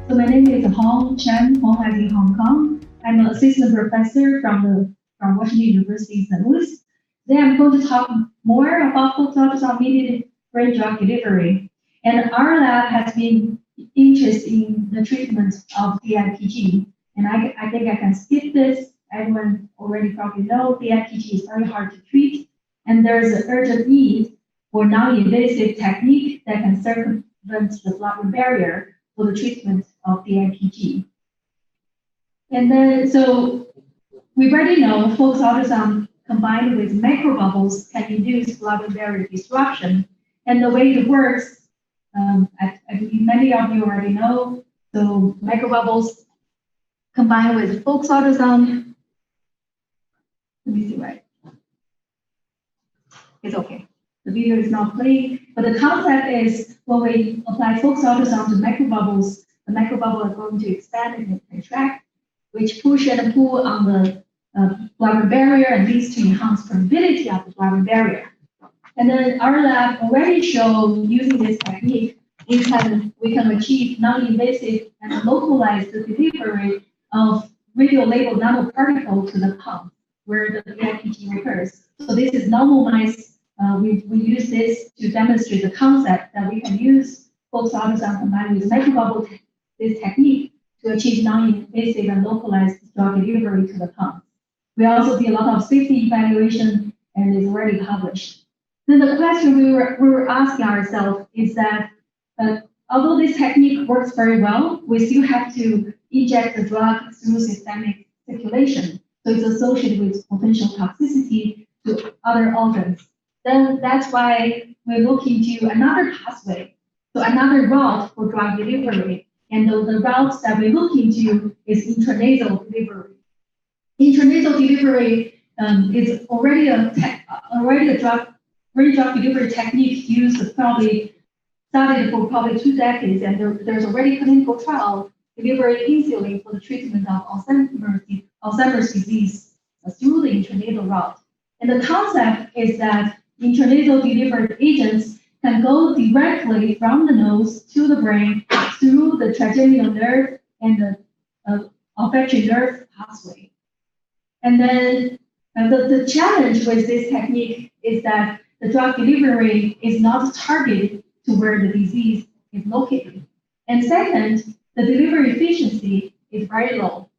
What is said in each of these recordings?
So my name is Chen, Hong as in Hong Kong. I'm an assistant professor from Washington University in St. Louis. Today I'm going to talk more about focused ultrasound-mediated brain drug delivery. And our lab has been interested in the treatment of DIPG. And I think I can skip this. Everyone already probably know DIPG is very hard to treat. And there's an urgent need for non-invasive technique that can circumvent the blood-brain barrier for the treatment of DIPG. And then, so we already know focused ultrasound combined with microbubbles can induce blood-brain barrier disruption. And the way it works, I believe many of you already know. So microbubbles combined with focused ultrasound. Let me see, right? It's okay. The video is not playing, but the concept is when we apply focused ultrasound to microbubbles, the microbubble are going to expand and contract, which push and pull on the blood-brain barrier and leads to enhanced permeability of the blood-brain barrier. And then our lab already showed using this technique, we can achieve non-invasive and localized delivery of radio-labeled nanoparticle to the pump where the DIPG occurs. So this is normal mice. We use this to demonstrate the concept that we can use focused ultrasound combined with microbubble this technique to achieve non-invasive and localized drug delivery to the pump. We also did a lot of safety evaluation and it's already published. Then the question we were asking ourselves is that although this technique works very well, we still have to inject the drug through systemic circulation. So it's associated with potential toxicity to other organs. Then that's why we look into another pathway, so another route for drug delivery. And the route that we look into is intranasal delivery. Intranasal delivery is already a brain drug delivery technique used probably started for probably 2 decades, and there's already clinical trial delivering insulin for the treatment of Alzheimer's disease through the intranasal route. And the concept is that intranasal delivered agents can go directly from the nose to the brain through the trigeminal nerve and the olfactory nerve pathway. And then the challenge with this technique is that the drug delivery is not targeted to where the disease is located. And second, the delivery efficiency is very low.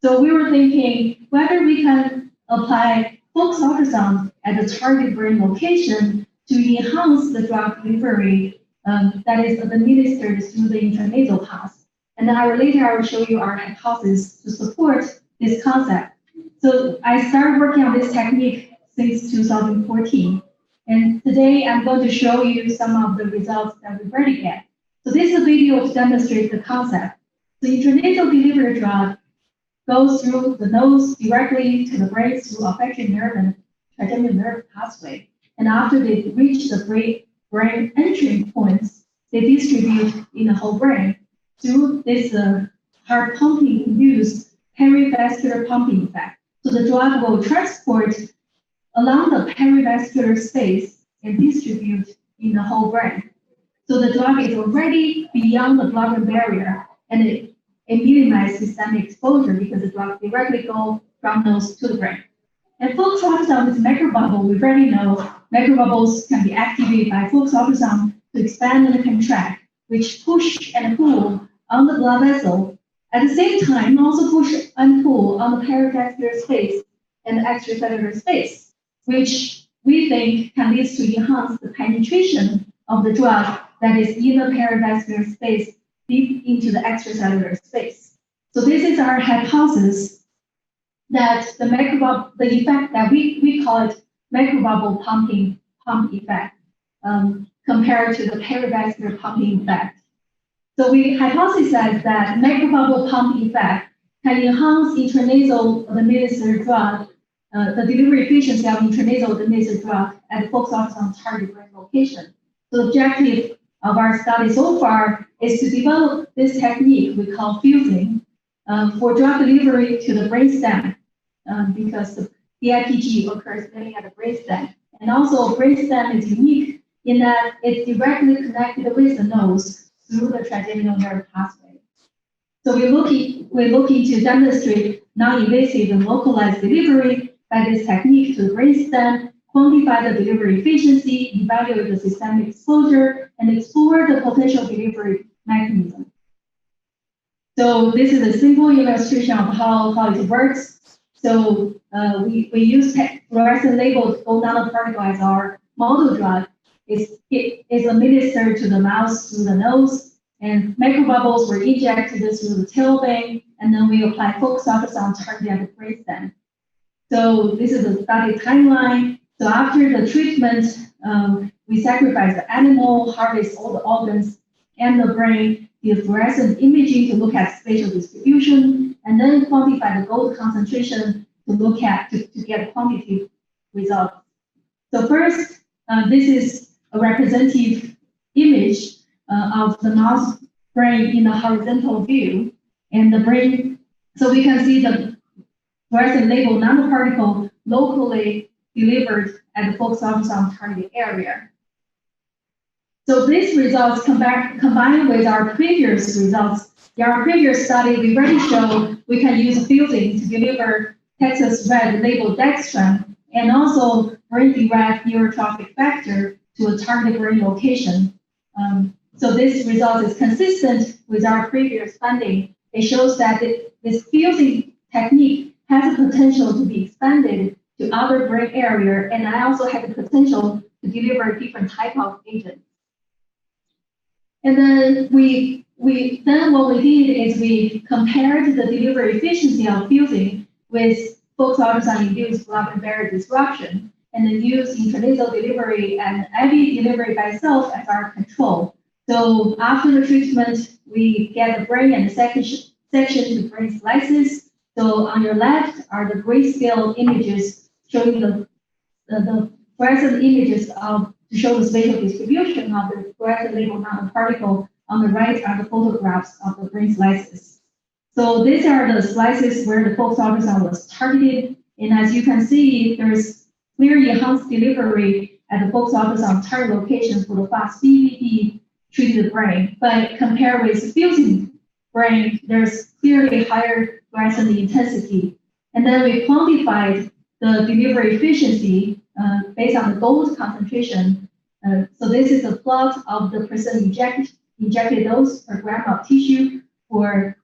So we were thinking whether we can apply focused ultrasound at the target brain location to enhance the drug delivery that is administered through the intranasal path. And then later I will show you our hypothesis to support this concept. So I started working on this technique since 2014. And today I'm going to show you some of the results that we've already get. So this is a video to demonstrate the concept. The intranasal delivery drug goes through the nose directly to the brain through olfactory nerve and trigeminal nerve pathway. And after they reach the brain entry points, they distribute in the whole brain through this heart pumping induced perivascular pumping effect. So the drug will transport along the perivascular space and distribute in the whole brain. So the drug is already beyond the blood-brain barrier, and it minimizes systemic exposure because the drug directly goes from nose to the brain. And focused ultrasound with microbubble, we already know microbubbles can be activated by focused ultrasound to expand and contract, which push and pull on the blood vessel. At the same time, also push and pull on the perivascular space and the extracellular space, which we think can lead to enhance the penetration of the drug that is in the perivascular space deep into the extracellular space. So this is our hypothesis that the effect that we call it microbubble pump effect compared to the perivascular pumping effect. So we hypothesized that microbubble pump effect can enhance intranasal administered drug, the delivery efficiency of intranasal administered drug at the focused ultrasound target brain location. So the objective of our study so far is to develop this technique we call fusing for drug delivery to the brainstem because the DIPG occurs mainly at the brainstem. And also brainstem is unique in that it's directly connected with the nose through the trigeminal nerve pathway. So we're looking to demonstrate non-invasive and localized delivery by this technique to the brainstem, quantify the delivery efficiency, evaluate the systemic exposure, and explore the potential delivery mechanism. So this is a simple illustration of how it works. So we use fluorescent labeled gold nanoparticle as our model drug. It is administered to the mouse through the nose, and microbubbles were injected through the tailbone, and then we apply focused ultrasound target at the brainstem. So this is a study timeline. So after the treatment, we sacrifice the animal, harvest all the organs and the brain, do fluorescent imaging to look at spatial distribution, and then quantify the gold concentration to look at to get quantitative results. So first, this is a representative image of the mouse brain in a horizontal view, and the brain. So we can see the fluorescent labeled nanoparticle locally delivered at the focused ultrasound target area. So these results combined with our previous results. In our previous study, we already showed we can use fusing to deliver Texas red labeled dextran and also brain-derived neurotrophic factor to a target brain location. So this result is consistent with our previous finding. It shows that this fusing technique has the potential to be expanded to other brain area, and I also have the potential to deliver different type of agents. And then what we did is we compared the delivery efficiency of fusing with focused ultrasound-induced blood-brain barrier disruption, and then use intranasal delivery and IV delivery by itself as our control. So after the treatment, we get the brain and the section to brain slices. So on your left are the grayscale images showing the fluorescent images to show the spatial distribution of the fluorescent labeled nanoparticle. On the right are the photographs of the brain slices. So these are the slices where the focused ultrasound was targeted. And as you can see, there's clearly enhanced delivery at the focused ultrasound target location for the fast BBD treated brain. But compared with fusing brain, there's clearly higher fluorescent intensity. And then we quantified the delivery efficiency based on the gold concentration. So this is a plot of the percent injected dose per gram of tissue for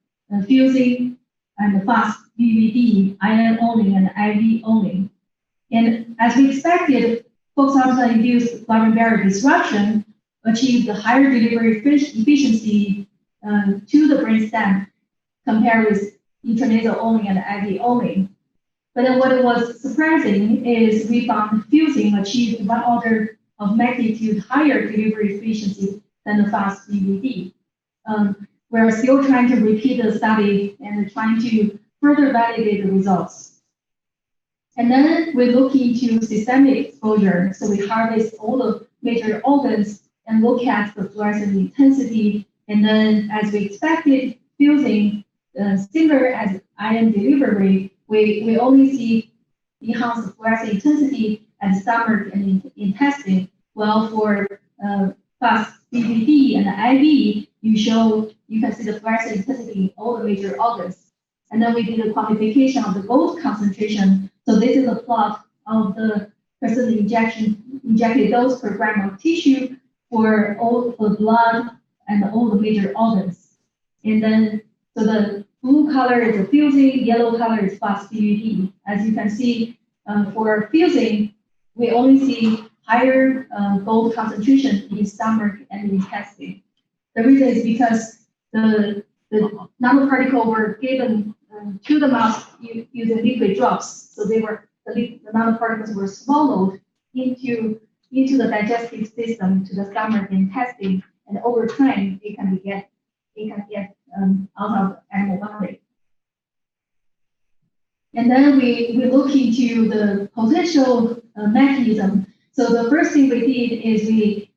fusing and the fast BBD, IM only and IV only. And as we expected, focused ultrasound-induced blood-brain barrier disruption achieved a higher delivery efficiency to the brainstem compared with intranasal only and IV only. But then what was surprising is we found fusing achieved 1 order of magnitude higher delivery efficiency than the fast BBD. We're still trying to repeat the study and trying to further validate the results. And then we look into systemic exposure. So we harvest all the major organs and look at the fluorescent intensity. And then as we expected, fusing similar as IM delivery, we only see enhanced fluorescent intensity at the stomach and intestine. While for fast BBD and IV, you can see the fluorescent intensity in all the major organs. And then we did a quantification of the gold concentration. So this is a plot of the percent injected dose per gram of tissue for all the blood and all the major organs. And then, so the blue color is the fusing, yellow color is fast BBD. As you can see, for fusing, we only see higher gold concentration in the stomach and the intestine. The reason is because the nanoparticle were given to the mouse using liquid drops. So the nanoparticles were swallowed into the digestive system, to the stomach and intestine, and over time it can get out of animal body. And then we look into the potential mechanism. So the first thing we did is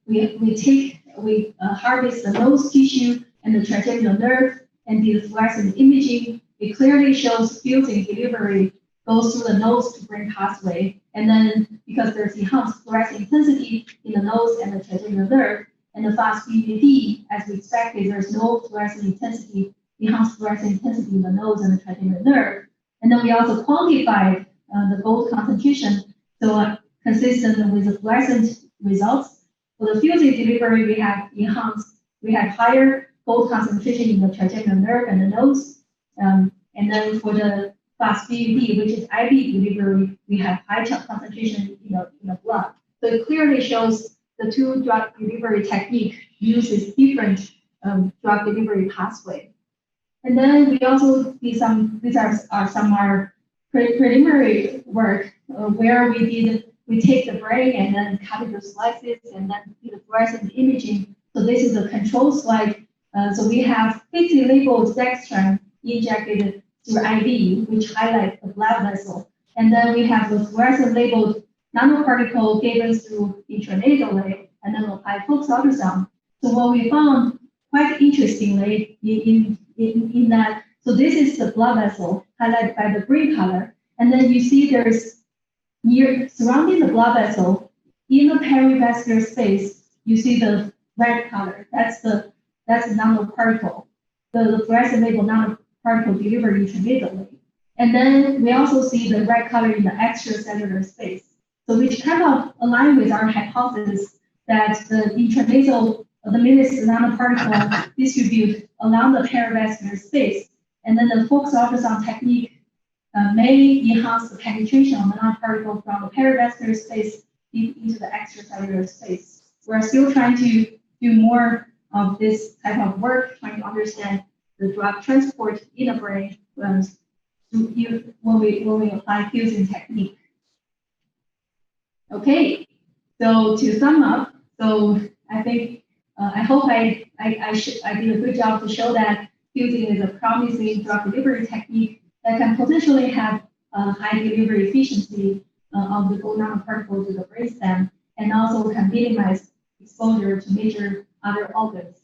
we harvest the nose tissue and the trigeminal nerve and did fluorescent imaging. It clearly shows fusing delivery goes through the nose to brain pathway. And then because there's enhanced fluorescent intensity in the nose and the trigeminal nerve, and the fast BBD, as we expected, there's no fluorescent intensity enhance fluorescent intensity in the nose and the trigeminal nerve. And then we also quantified the gold concentration, so consistent with the fluorescent results. For the fusing delivery, we have higher gold concentration in the trigeminal nerve and the nose. And then for the fast BUD, which is IV delivery, we have high concentration in the blood. So it clearly shows the two drug delivery technique uses different drug delivery pathway. And then we also did these are some our preliminary work where we take the brain and then cut it into slices and then do the fluorescent imaging. So this is a control slide. So we have 50 labeled dextran injected through IV, which highlights the blood vessel. And then we have the fluorescent labeled nanoparticle given through intranasally, and then applied pulse ultrasound. So what we found quite interestingly in that, so this is the blood vessel highlighted by the green color. And then you see there's surrounding the blood vessel in the perivascular space, you see the red color. That's the nanoparticle, the fluorescent labeled nanoparticle delivered intranasally. And then we also see the red color in the extracellular space. So which kind of align with our hypothesis that the intranasal, the minus nanoparticle distribute along the perivascular space. And then the focused ultrasound technique may enhance the penetration of the nanoparticle from the perivascular space into the extracellular space. We're still trying to do more of this type of work, trying to understand the drug transport in the brain when we apply fusing technique. Okay, so to sum up, so I think I hope I did a good job to show that fusing is a promising drug delivery technique that can potentially have high delivery efficiency of the gold nanoparticle to the brainstem, and also can minimize exposure to major other organs.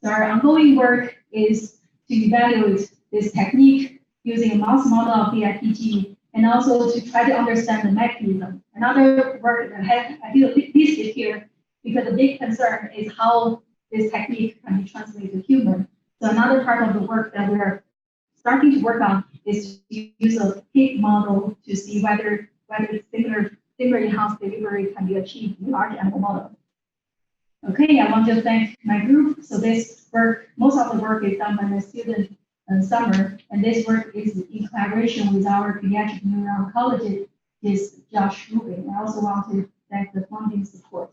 So our ongoing work is to evaluate this technique using a mouse model of DIPG, and also to try to understand the mechanism. Another work that I feel listed here, because the big concern is how this technique can be translated to human. So another part of the work that we're starting to work on is to use a pig model to see whether similar enhanced delivery can be achieved in large animal model. Okay, I want to thank my group. So this work, most of the work is done by my student Summer, and this work is in collaboration with our pediatric neuro-oncologist, Josh Rubin. I also want to thank the funding support.